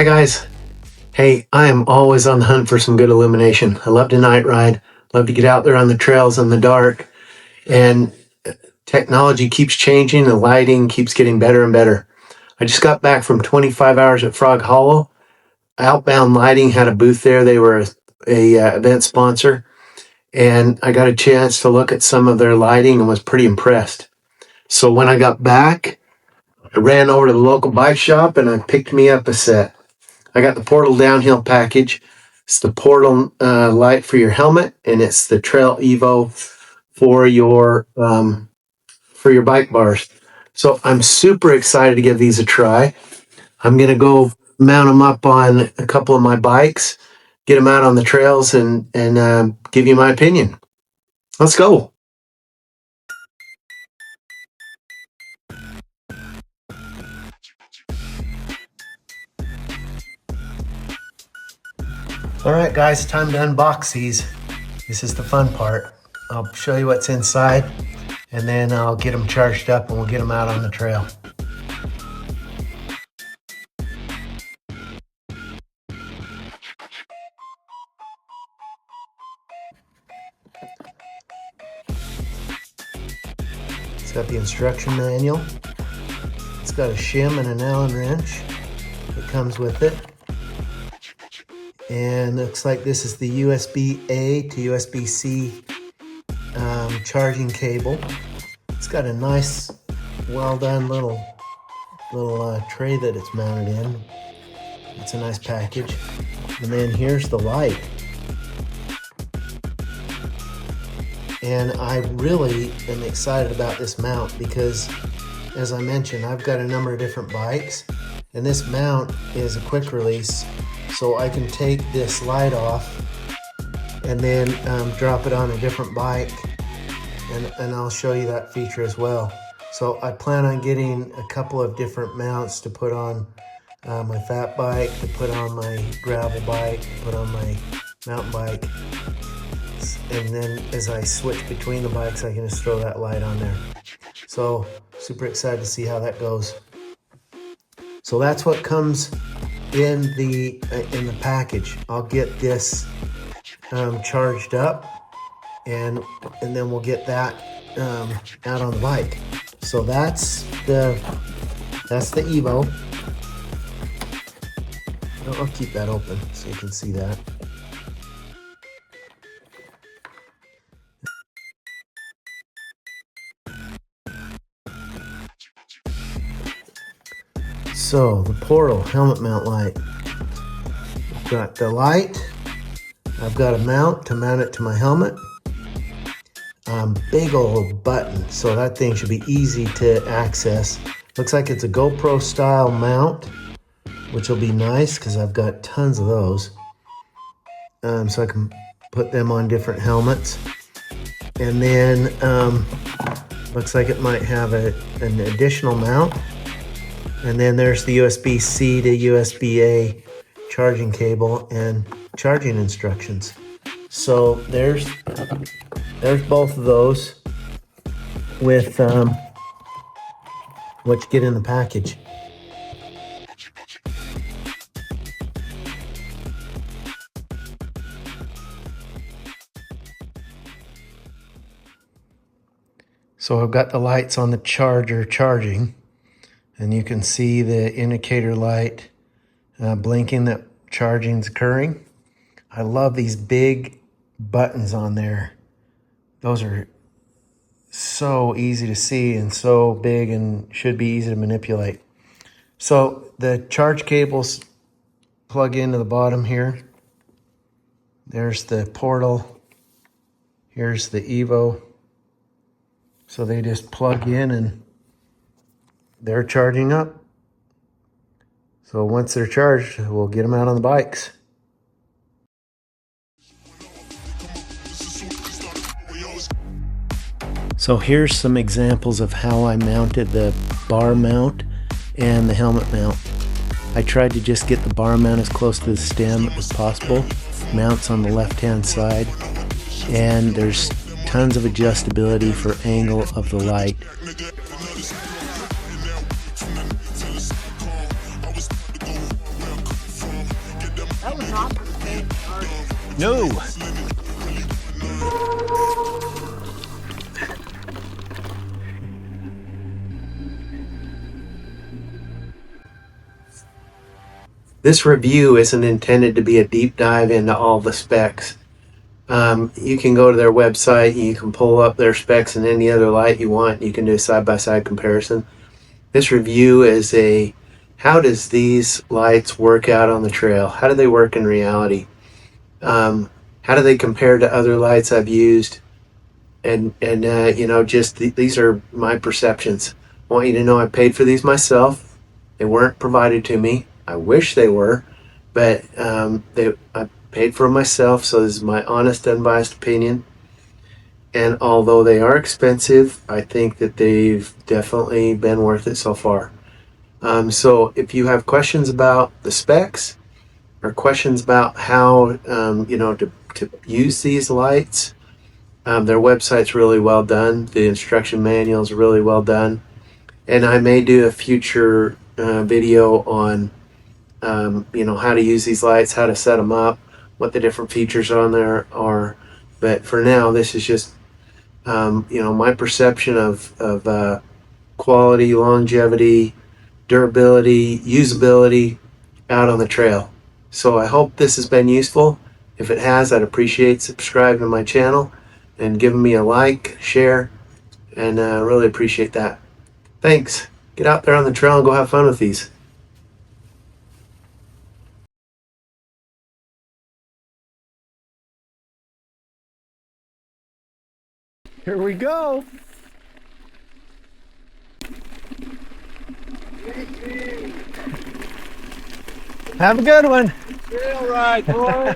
Hi guys. Hey, I am always on the hunt for some good illumination. I love to night ride, love to get out there on the trails in the dark, and technology keeps changing, the lighting keeps getting better and better. I just got back from 25 hours at Frog Hollow. Outbound Lighting had a booth there. They were a event sponsor, and I got a chance to look at some of their lighting and was pretty impressed. So when I got back, I ran over to the local bike shop and I picked me up a set. I got the Portal downhill package. It's the Portal light for your helmet, and it's the Trail Evo for your bike bars. So I'm super excited to give these a try. I'm gonna go mount them up on a couple of my bikes, get them out on the trails, and give you my opinion. Let's go. All right, guys, time to unbox these. This is the fun part. I'll show you what's inside, and then I'll get them charged up and we'll get them out on the trail. It's got the instruction manual. It's got a shim and an Allen wrench that comes with it. And looks like this is the USB-A to USB-C charging cable. It's got a nice, well done little tray that it's mounted in. It's a nice package. And then here's the light. And I really am excited about this mount because, as I mentioned, I've got a number of different bikes, and this mount is a quick release, so I can take this light off and then drop it on a different bike, and I'll show you that feature as well. So I plan on getting a couple of different mounts to put on my fat bike, to put on my gravel bike, to put on my mountain bike. And then as I switch between the bikes, I can just throw that light on there. So super excited to see how that goes. So that's what comes in the package. I'll get this charged up, and then we'll get that out on the bike. So that's the Evo. I'll keep that open so you can see that. So the Portal helmet mount light. I've got the light. I've got a mount to mount it to my helmet. Big old button, so that thing should be easy to access. Looks like it's a GoPro style mount, which will be nice because I've got tons of those. So I can put them on different helmets. And then looks like it might have an additional mount. And then there's the USB-C to USB-A charging cable and charging instructions. So there's both of those with what you get in the package. So I've got the lights on the charger charging, and you can see the indicator light blinking that charging's occurring. I love these big buttons on there. Those are so easy to see and so big and should be easy to manipulate. So the charge cables plug into the bottom here. There's the Portal. Here's the Evo. So they just plug in and they're charging up. So once they're charged, we'll get them out on the bikes. So here's some examples of how I mounted the bar mount and the helmet mount. I tried to just get the bar mount as close to the stem as possible. Mounts on the left-hand side, and there's tons of adjustability for angle of the light. No. This review isn't intended to be a deep dive into all the specs. You can go to their website, you can pull up their specs in any other light you want, you can do a side-by-side comparison. This review is a how does these lights work out on the trail? How do they work in reality? How do they compare to other lights I've used? And you know, just these are my perceptions. I want you to know I paid for these myself. They weren't provided to me. I wish they were, but I paid for them myself. So this is my honest, unbiased opinion. And although they are expensive, I think that they've definitely been worth it so far. So if you have questions about the specs or questions about how you know to use these lights, their website's really well done. The instruction manual is really well done, and I may do a future video on you know how to use these lights, how to set them up, what the different features on there are. But for now, this is just you know my perception of quality, longevity, durability, usability out on the trail. So I hope this has been useful. If it has, I'd appreciate subscribing to my channel and giving me a like, share, and really appreciate that. Thanks. Get out there on the trail and go have fun with these. Here we go. Have a good one. Trail ride, boy.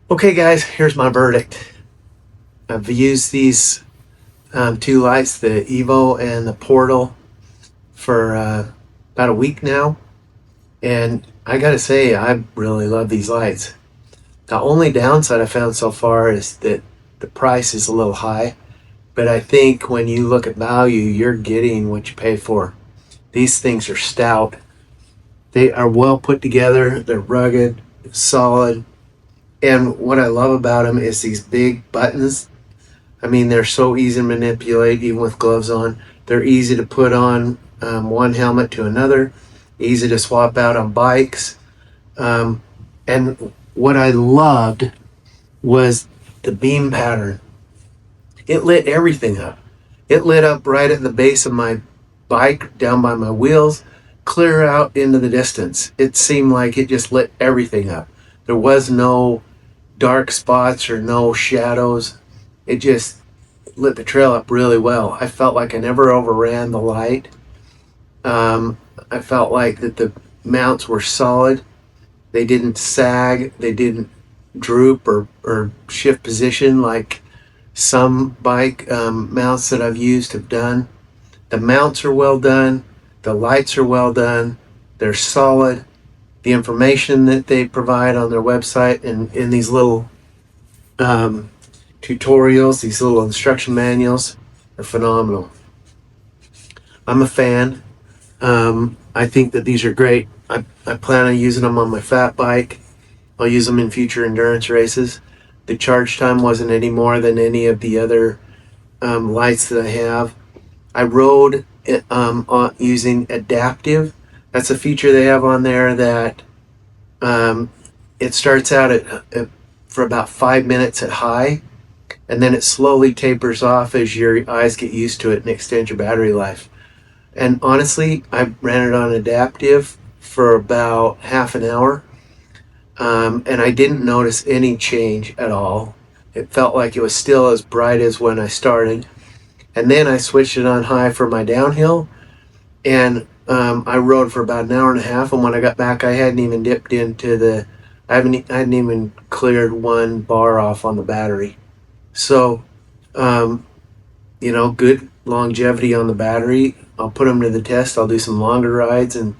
Okay, guys, here's my verdict. I've used these two lights, the Evo and the Portal, for about a week now, and I gotta say, I really love these lights. The only downside I found so far is that the price is a little high, but I think when you look at value, you're getting what you pay for. These things are stout. They are well put together. They're rugged, solid, and what I love about them is these big buttons. I mean, they're so easy to manipulate, even with gloves on. They're easy to put on one helmet to another, easy to swap out on bikes. Um, and what I loved was the beam pattern. It lit everything up. It lit up right at the base of my bike, down by my wheels, clear out into the distance. It seemed like it just lit everything up. There was no dark spots or no shadows. It just lit the trail up really well. I felt like I never overran the light. I felt like that the mounts were solid. They didn't sag. They didn't droop or shift position like some bike mounts that I've used have done. The mounts are well done. The lights are well done. They're solid. The information that they provide on their website and in these little um, tutorials, these little instruction manuals, are phenomenal. I'm a fan. I think that these are great. I plan on using them on my fat bike. I'll use them in future endurance races. The charge time wasn't any more than any of the other lights that I have. I rode using adaptive. That's a feature they have on there that um, it starts out at for about 5 minutes at high, and then it slowly tapers off as your eyes get used to it and extends your battery life. And honestly, I ran it on adaptive for about half an hour, and I didn't notice any change at all. It felt like it was still as bright as when I started. And then I switched it on high for my downhill, and I rode for about an hour and a half. And when I got back, I hadn't even dipped into the, I hadn't even cleared one bar off on the battery. So, um, good longevity on the battery. I'll put them to the test. I'll do some longer rides and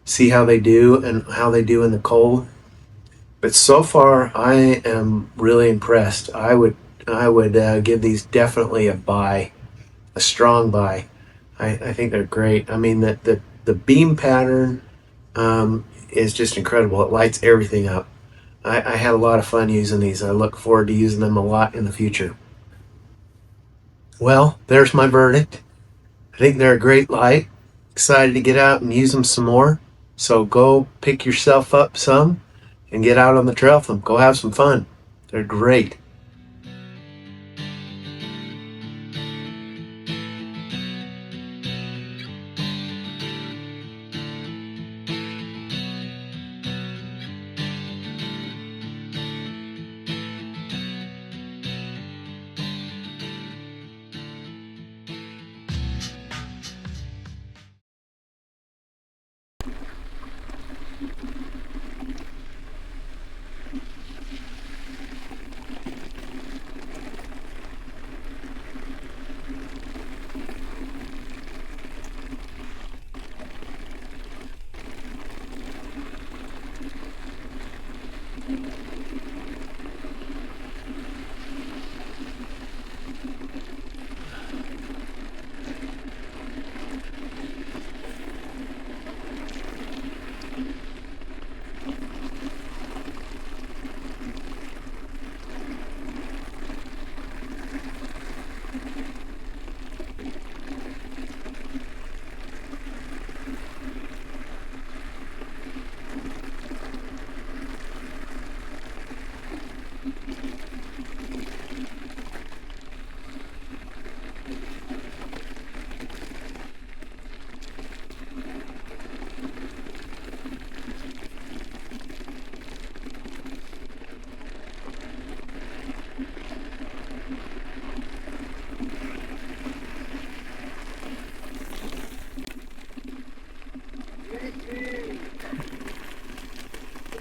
see how they do and how they do in the cold. But so far, I am really impressed. I would give these definitely a buy, a strong buy. I think they're great. I mean, the beam pattern is just incredible. It lights everything up. I had a lot of fun using these. I look forward to using them a lot in the future. Well, there's my verdict. I think they're a great light. Excited to get out and use them some more. So go pick yourself up some and get out on the trail with them. Go have some fun. They're great.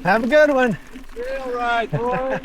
Have a good one. Trail ride, boy.